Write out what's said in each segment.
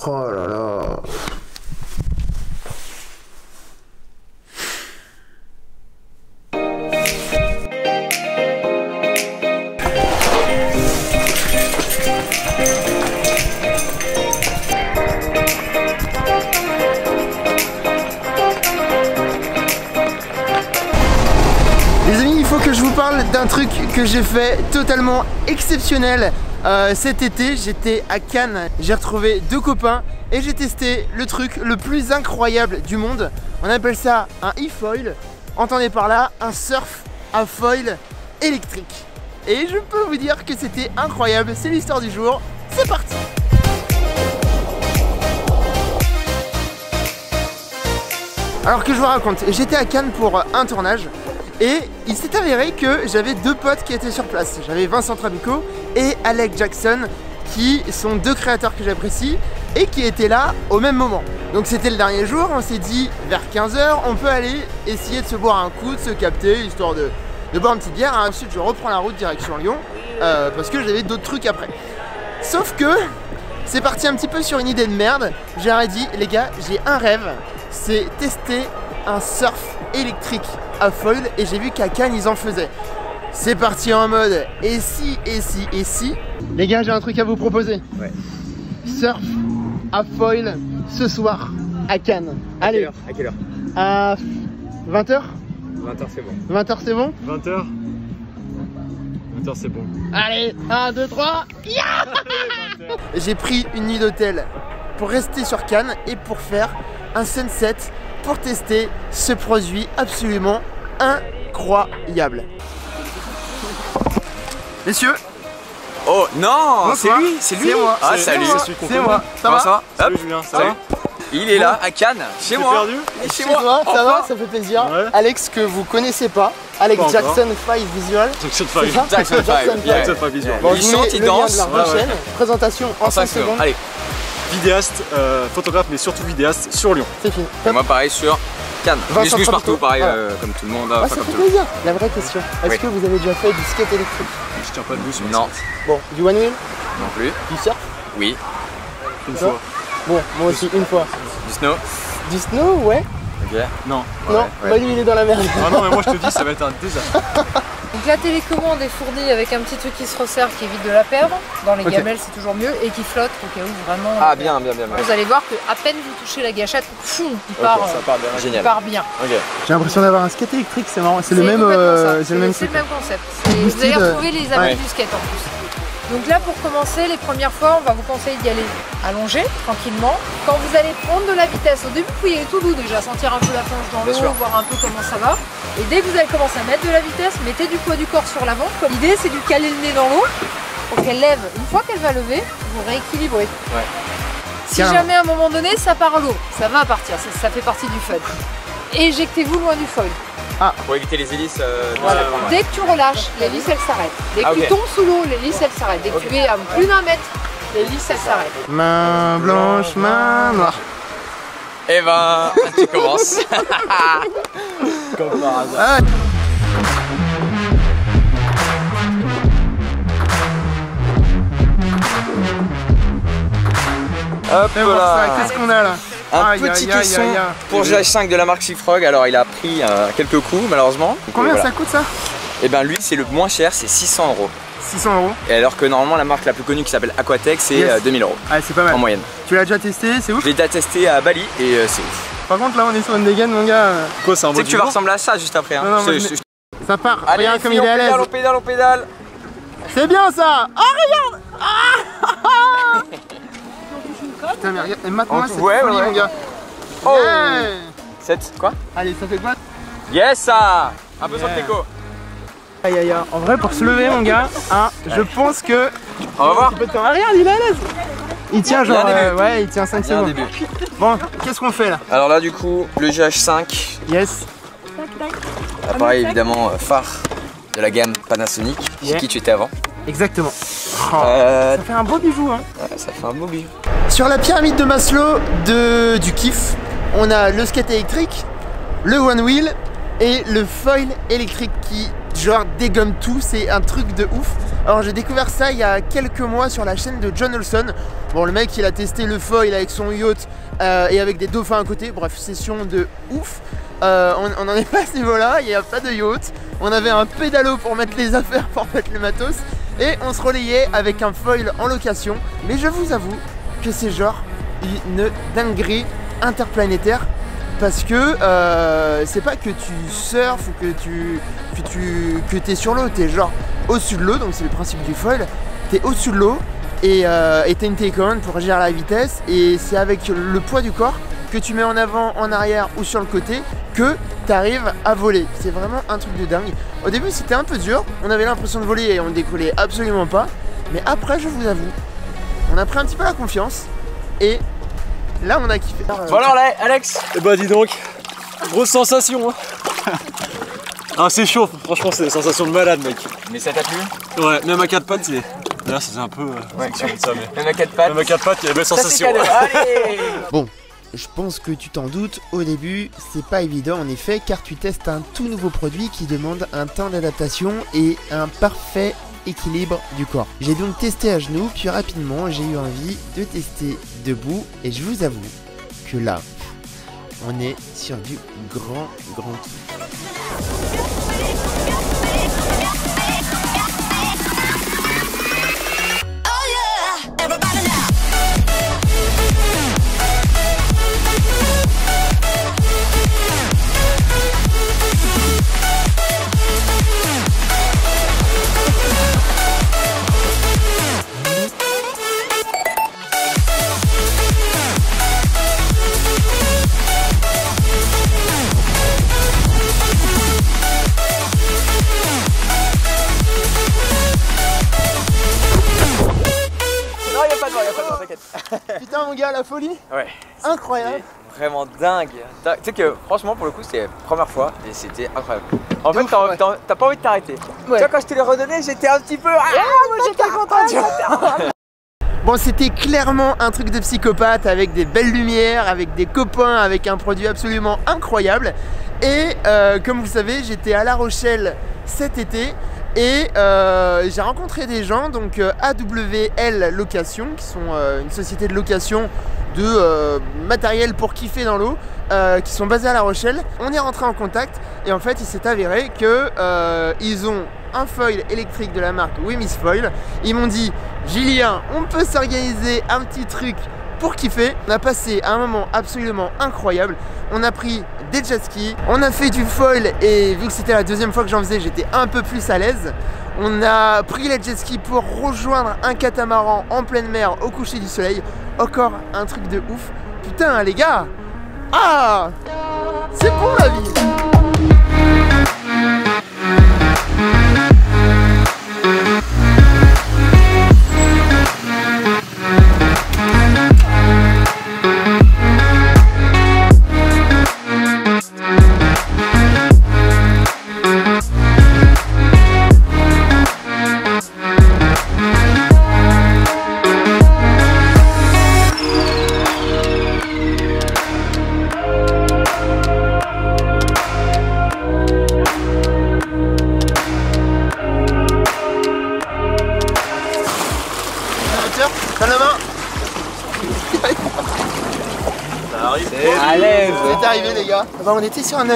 Oh là là. Les amis, il faut que je vous parle d'un truc que j'ai fait totalement exceptionnel cet été. J'étais à Cannes, j'ai retrouvé 2 copains et j'ai testé le truc le plus incroyable du monde. On appelle ça un e-foil. Entendez par là un surf à foil électrique. Et je peux vous dire que c'était incroyable, c'est l'histoire du jour. C'est parti! Alors que je vous raconte, j'étais à Cannes pour un tournage. Et il s'est avéré que j'avais 2 potes qui étaient sur place. J'avais Vincent Trabucco et Alex Jackson, qui sont 2 créateurs que j'apprécie et qui étaient là au même moment. Donc c'était le dernier jour, on s'est dit vers 15 h, on peut aller essayer de se boire un coup, de se capter, histoire de boire une petite bière. Ensuite je reprends la route direction Lyon, parce que j'avais d'autres trucs après. Sauf que c'est parti un petit peu sur une idée de merde. J'aurais dit, les gars, j'ai un rêve, c'est tester un surf électrique à foil, et j'ai vu qu'à Cannes ils en faisaient. C'est parti en mode et si, et si, et si. Les gars, j'ai un truc à vous proposer. Ouais. Surf à foil ce soir à Cannes. Allez. À quelle heure? À 20 h? 20 h c'est bon. 20 h c'est bon? 20 h 20 h c'est bon. Allez, 1, 2, 3. Yeah. J'ai pris une nuit d'hôtel pour rester sur Cannes et pour faire un sunset, pour tester ce produit absolument incroyable. Messieurs. Oh non, c'est lui, c'est lui. Moi. Ah salut, c'est moi. Ça va? Ça va? Salut Julien, ça va? Il est là à Cannes, chez moi. Perdu? Il est Chez moi, ça va? Ça fait plaisir. Ouais. Alex que vous connaissez pas, Alex Jackson 5 Visual. Jackson C'est 5. ça? Jackson 5. Jackson 5 Visual. Bon, Il je vous chante, mets il le lien danse. de leur Ouais, chaîne. Présentation en 5 secondes. Allez, Vidéaste, photographe, mais surtout vidéaste sur Lyon. C'est fini. et moi pareil sur Cannes. Vincent Je bouge Trabucco. partout, pareil, Voilà. comme tout le monde. Ah, enfin, ça comme fait tout le monde. plaisir. La vraie question, est-ce Oui. que vous avez déjà fait du skate électrique? Je tiens pas debout sur Non, Bon, du one wheel? non plus. Du surf? Oui. une Ça fois. Bon, moi aussi, une fois. Du snow. Du snow, ouais? Ok. Non. Non, ouais. bah lui il est dans la merde. Ah non, mais moi je te dis, ça va être un désastre. Donc la télécommande est fournie avec un petit truc qui se resserre qui évite de la perdre. Dans les Ok. gamelles c'est toujours mieux et qui flotte au cas où vraiment. Ah bien. Vous allez voir que à peine vous touchez la gâchette, foum, il part, ça part bien. il Génial. part bien. Ok. J'ai l'impression d'avoir un skate électrique, c'est marrant. C'est le même, complètement ça. c'est le même C'est truc. le même concept. Vous Boosted, allez retrouver les amis ouais. du skate en plus. Donc là pour commencer, les premières fois on va vous conseiller d'y aller allongé, tranquillement. Quand vous allez prendre de la vitesse, au début vous pouvez y aller tout doux déjà, sentir un peu la planche dans Bien sûr. l'eau, voir un peu comment ça va. Et dès que vous allez commencer à mettre de la vitesse, mettez du poids du corps sur l'avant. L'idée c'est de caler le nez dans l'eau pour qu'elle lève. Une fois qu'elle va lever, vous rééquilibrez. Ouais. Si Carrément. jamais à un moment donné ça part à l'eau, ça va partir, ça fait partie du fun. Éjectez-vous loin du foil. Pour éviter les hélices. Voilà. Dès que tu relâches, l'hélice elle s'arrête. Dès que Ah, tu ok. tombes sous l'eau, l'hélice elle s'arrête. Dès que tu es à plus d'1 mètre, l'hélice elle s'arrête. Main blanche, main noire. Eh ben, tu commences. Comme par hasard. Ah, Hop fais voir ça, là. qu'est-ce qu'on a là? Un Aïe, petit aïe, aïe, caisson aïe, aïe. pour GH5 de la marque Seafrog. Alors il a pris quelques coups malheureusement. Donc, Combien voilà. ça coûte ça? Et ben lui c'est le moins cher, c'est 600 €. 600 €. Et alors que normalement la marque la plus connue qui s'appelle Aquatech c'est Yes. 2000 € Ah, c'est pas mal. en moyenne. Tu l'as déjà testé, c'est ouf. Je l'ai déjà testé à Bali et c'est ouf. Par contre, là, on est sur une dégaine, mon gars. Quoi, c'est un Tu sais mode que tu vas vivant? ressembler à ça juste après. Hein. Non, non, moi, Je- Ça part. Allez, Regarde les comme filles, il est à l'aise. on pédale, on pédale. C'est bien ça. Ah, regarde. Ah. Putain, mais regarde, mate-moi cette Ouais, folie, ouais. mon gars. Oh. Yeah. 7 quoi? Allez, ça fait quoi? Yes ça. Un peu sur le Yeah. teco. Aïe, aïe, aïe. En vrai, pour se lever, mon gars, hein, je pense que... On va voir. Ah, regarde, il est à l'aise. Il tient genre... Il y a un début. ouais, il tient 5 Il y a un secondes. début. Bon, qu'est-ce qu'on fait là? Alors là du coup le GH5, Yes. appareil évidemment phare de la gamme Panasonic, chez Yeah. qui tu étais avant. Exactement. Oh, Euh, ça fait un beau bijou, hein. ouais, ça fait un beau bijou. Sur la pyramide de Maslow du kiff, on a le skate électrique, le one wheel et le foil électrique qui, genre dégomme tout, c'est un truc de ouf. Alors j'ai découvert ça il y a quelques mois sur la chaîne de John Olson. Bon, le mec il a testé le foil avec son yacht et avec des dauphins à côté, bref, session de ouf. On n'en est pas à ce niveau là, il n'y a pas de yacht. On avait un pédalo pour mettre les affaires, pour mettre le matos. Et on se relayait avec un foil en location. Mais je vous avoue que c'est genre une dinguerie interplanétaire. Parce que c'est pas que tu surfes ou que t'es sur l'eau, t'es genre au-dessus de l'eau, donc c'est le principe du foil. T'es au-dessus de l'eau et t'as une télécommande pour gérer la vitesse. Et c'est avec le poids du corps que tu mets en avant, en arrière ou sur le côté que tu arrives à voler. C'est vraiment un truc de dingue. Au début c'était un peu dur, on avait l'impression de voler et on décollait absolument pas. Mais après, je vous avoue, on a pris un petit peu la confiance et là on a kiffé. Bon alors là, Alex. Et bah dis donc, grosse sensation hein. Ah c'est chaud, franchement c'est des sensations de malade mec. Mais ça t'a plu? Ouais, même à 4 pattes c'est... Là c'est un peu... Ouais, ça, mais... Même à 4 pattes. Même à 4 pattes, il y a des belles sensations. Allez. Bon, je pense que tu t'en doutes, au début c'est pas évident en effet, car tu testes un tout nouveau produit qui demande un temps d'adaptation et un parfait équilibre du corps. J'ai donc testé à genoux, puis rapidement j'ai eu envie de tester debout et je vous avoue que là on est sur du grand kiff. Putain mon gars, la folie. Ouais. Incroyable. Vraiment dingue. Tu sais que franchement pour le coup c'est la première fois et c'était incroyable. En fait t'as pas envie de t'arrêter. Ouais. Tu vois quand je te l'ai redonné j'étais un petit peu... moi j'étais content. Bon, c'était clairement un truc de psychopathe avec des belles lumières, avec des copains, avec un produit absolument incroyable. Et comme vous savez, j'étais à La Rochelle cet été et j'ai rencontré des gens, donc AWL Location, qui sont une société de location de matériel pour kiffer dans l'eau, qui sont basés à La Rochelle. On est rentré en contact et en fait il s'est avéré que ils ont un foil électrique de la marque Wemyss Foil. Ils m'ont dit: Julien, on peut s'organiser un petit truc pour kiffer. On a passé un moment absolument incroyable. On a pris des jet skis, on a fait du foil et vu que c'était la deuxième fois que j'en faisais, j'étais un peu plus à l'aise. On a pris les jet skis pour rejoindre un catamaran en pleine mer au coucher du soleil. Encore un truc de ouf. Putain les gars, ah, c'est bon la vie. Donne la main. Ça arrive. Allez, C'est arrivé les gars. Bah, on était sur une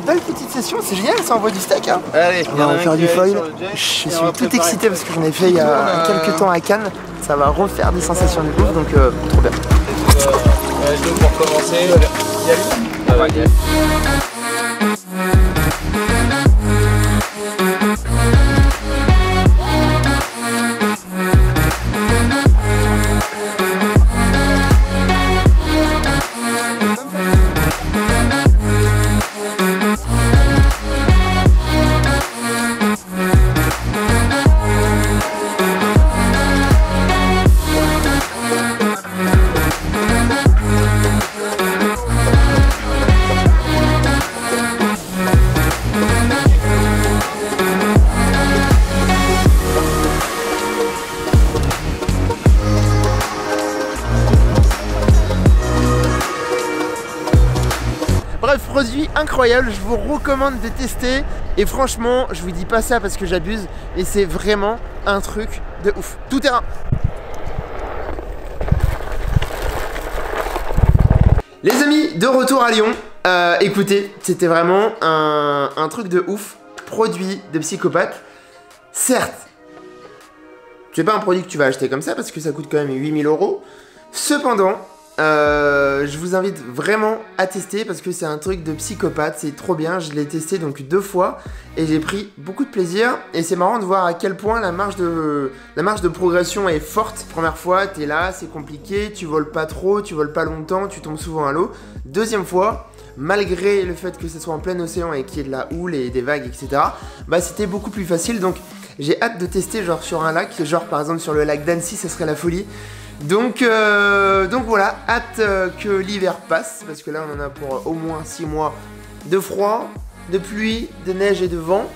belle petite session, c'est génial, ça envoie du steak hein. Allez, On va faire du foil. Je suis tout excité parce que j'en ai fait il y a quelques temps à Cannes. Ça va refaire des sensations de ouf, donc trop bien. pour commencer. Y aller. produit incroyable, je vous recommande de tester. Et franchement, je vous dis pas ça parce que j'abuse, mais c'est vraiment un truc de ouf. Tout terrain. Les amis, de retour à Lyon. Écoutez, c'était vraiment un truc de ouf. Produit de psychopathe. Certes, c'est pas un produit que tu vas acheter comme ça parce que ça coûte quand même 8 000 €. Cependant, je vous invite vraiment à tester parce que c'est un truc de psychopathe, c'est trop bien. Je l'ai testé donc 2 fois et j'ai pris beaucoup de plaisir. Et c'est marrant de voir à quel point la marge de progression est forte. Première fois, t'es là, c'est compliqué, tu voles pas trop, tu voles pas longtemps, tu tombes souvent à l'eau. Deuxième fois, malgré le fait que ce soit en plein océan et qu'il y ait de la houle et des vagues, etc., bah c'était beaucoup plus facile. Donc j'ai hâte de tester genre sur un lac, genre par exemple sur le lac d'Annecy, ça serait la folie. Donc voilà, hâte que l'hiver passe, parce que là on en a pour au moins 6 mois de froid, de pluie, de neige et de vent.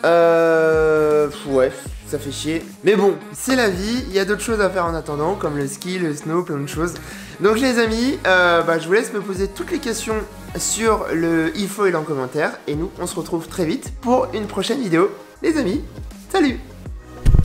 Ouais, ça fait chier. Mais bon, c'est la vie, il y a d'autres choses à faire en attendant, comme le ski, le snow, plein de choses. Donc les amis, je vous laisse me poser toutes les questions sur le e-foil en commentaire. Et nous, on se retrouve très vite pour une prochaine vidéo. Les amis, salut!